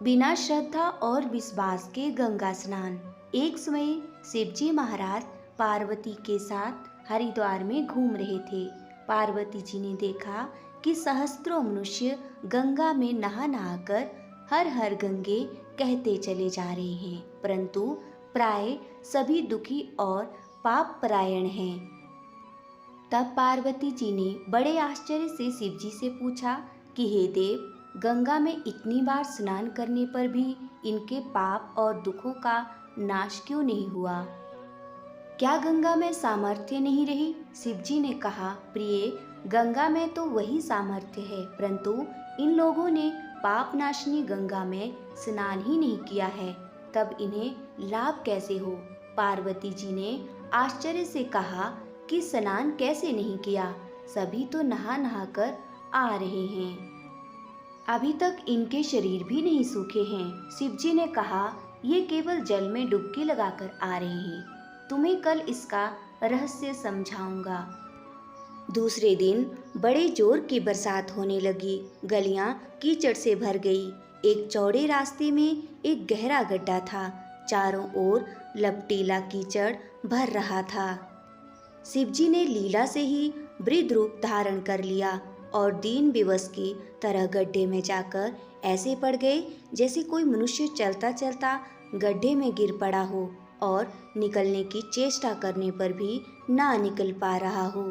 बिना श्रद्धा और विश्वास के गंगा स्नान। एक समय शिवजी महाराज पार्वती के साथ हरिद्वार में घूम रहे थे। पार्वती जी ने देखा कि सहस्त्रों मनुष्य गंगा में नहा नहाकर हर हर गंगे कहते चले जा रहे हैं, परंतु प्राय सभी दुखी और पाप परायण हैं। तब पार्वती जी ने बड़े आश्चर्य से शिवजी से पूछा कि हे देव, गंगा में इतनी बार स्नान करने पर भी इनके पाप और दुखों का नाश क्यों नहीं हुआ? क्या गंगा में सामर्थ्य नहीं रही? शिवजी ने कहा, प्रिय, गंगा में तो वही सामर्थ्य है, परंतु इन लोगों ने पाप नाशनी गंगा में स्नान ही नहीं किया है, तब इन्हें लाभ कैसे हो? पार्वती जी ने आश्चर्य से कहा कि स्नान कैसे नहीं किया? सभी तो नहा नहा कर आ रहे हैं, अभी तक इनके शरीर भी नहीं सूखे हैं। शिवजी ने कहा, ये केवल जल में डुबकी लगाकर आ रहे हैं, तुम्हें कल इसका रहस्य समझाऊंगा। दूसरे दिन बड़े जोर की बरसात होने लगी। गलियां कीचड़ से भर गई। एक चौड़े रास्ते में एक गहरा गड्ढा था। चारों ओर लपटीला कीचड़ भर रहा था। शिवजी ने लीला से ही वृद्ध रूप धारण कर लिया और दीन विवश की तरह गड्ढे में जाकर ऐसे पड़ गए जैसे कोई मनुष्य चलता चलता गड्ढे में गिर पड़ा हो और निकलने की चेष्टा करने पर भी ना निकल पा रहा हो।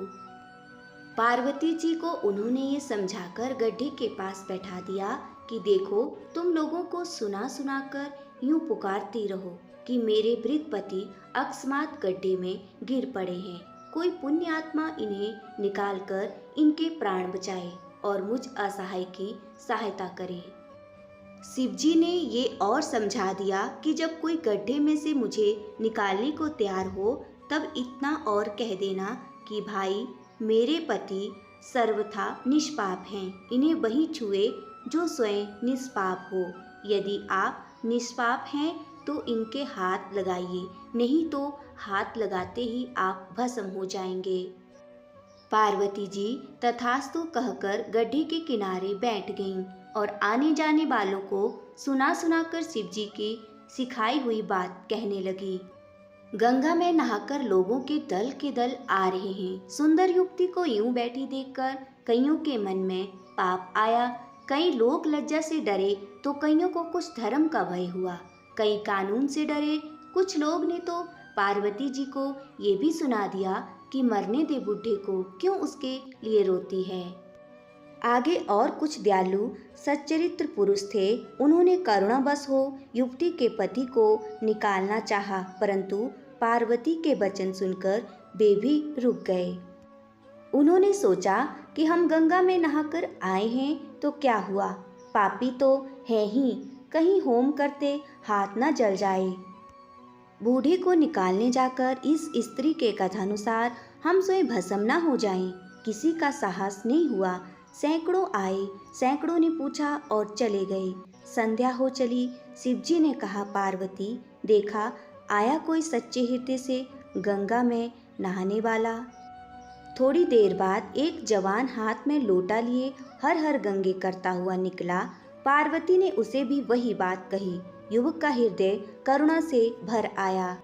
पार्वती जी को उन्होंने ये समझाकर गड्ढे के पास बैठा दिया कि देखो, तुम लोगों को सुना सुना कर यूं पुकारती रहो कि मेरे वृद्ध पति अकस्मात गड्ढे में गिर पड़े हैं, कोई पुण्य आत्मा इन्हें निकालकर इनके प्राण बचाए और मुझ असहाय की सहायता करे। शिवजी ने ये और समझा दिया कि जब कोई गड्ढे में से मुझे निकालने को तैयार हो, तब इतना और कह देना कि भाई, मेरे पति सर्वथा निष्पाप हैं, इन्हें वही छुए जो स्वयं निष्पाप हो। यदि आप निष्पाप हैं तो इनके हाथ लगाइए, नहीं तो हाथ लगाते ही आप भस्म हो जाएंगे। पार्वती जी तथास्तु कहकर गड्ढे के किनारे बैठ गईं और आने जाने वालों को सुना सुनाकर शिवजी की सिखाई हुई बात कहने लगी। गंगा में नहाकर लोगों के दल आ रहे हैं। सुंदर युवती को यूं बैठी देखकर कईयों के मन में पाप आया। कई लोग लज्जा से डरे तो कईयों को कुछ धर्म का भय हुआ। कई कानून से डरे। कुछ लोग ने तो पार्वती जी को ये भी सुना दिया कि मरने दे बुढ़े को, क्यों उसके लिए रोती है। आगे और कुछ दयालु सच्चरित्र पुरुष थे। उन्होंने करुणावश हो युवती के पति को निकालना चाहा, परंतु पार्वती के वचन सुनकर वे भी रुक गए। उन्होंने सोचा कि हम गंगा में नहाकर आए हैं तो क्या हुआ, पापी तो है ही, कहीं होम करते हाथ न जल जाए। बूढ़े को निकालने जाकर इस स्त्री के कथानुसार हम स्वयं भस्म न हो जाएं। किसी का साहस नहीं हुआ। सैकड़ों आए, सैकड़ों ने पूछा और चले गए। संध्या हो चली। शिवजी ने कहा, पार्वती, देखा आया कोई सच्चे हृदय से गंगा में नहाने वाला। थोड़ी देर बाद एक जवान हाथ में लोटा लिए हर हर गंगे करता हुआ निकला। पार्वती ने उसे भी वही बात कही। युवक का हृदय करुणा से भर आया।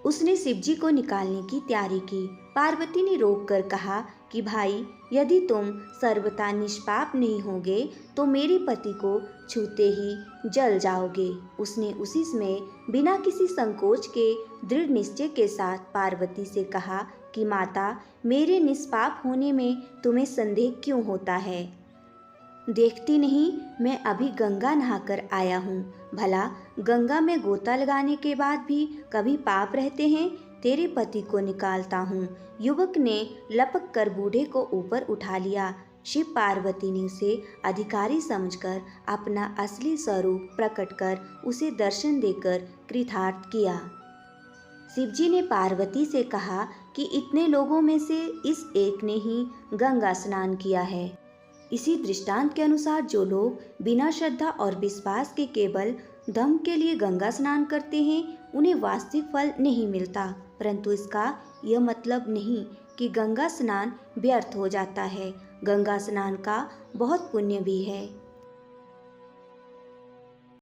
उसने शिवजी को निकालने की तैयारी की। पार्वती ने रोककर कहा कि भाई, यदि तुम सर्वथा निष्पाप नहीं होगे तो मेरे पति को छूते ही जल जाओगे। उसने उसी समय बिना किसी संकोच के दृढ़ निश्चय के साथ पार्वती से कहा कि माता, मेरे निष्पाप होने में तुम्हें संदेह क्यों होता है? देखती नहीं, मैं अभी गंगा नहाकर आया हूँ। भला गंगा में गोता लगाने के बाद भी कभी पाप रहते हैं? तेरे पति को निकालता हूँ। युवक ने लपक कर बूढ़े को ऊपर उठा लिया। शिव पार्वती ने उसे अधिकारी समझकर अपना असली स्वरूप प्रकट कर उसे दर्शन देकर कृतार्थ किया। शिवजी ने पार्वती से कहा कि इतने लोगों में से इस एक ने ही गंगा स्नान किया है। इसी दृष्टांत के अनुसार जो लोग बिना श्रद्धा और विश्वास के केवल दम के लिए गंगा स्नान करते हैं, उन्हें वास्तविक फल नहीं मिलता, परंतु इसका यह मतलब नहीं कि गंगा स्नान व्यर्थ हो जाता है। गंगा स्नान का बहुत पुण्य भी है।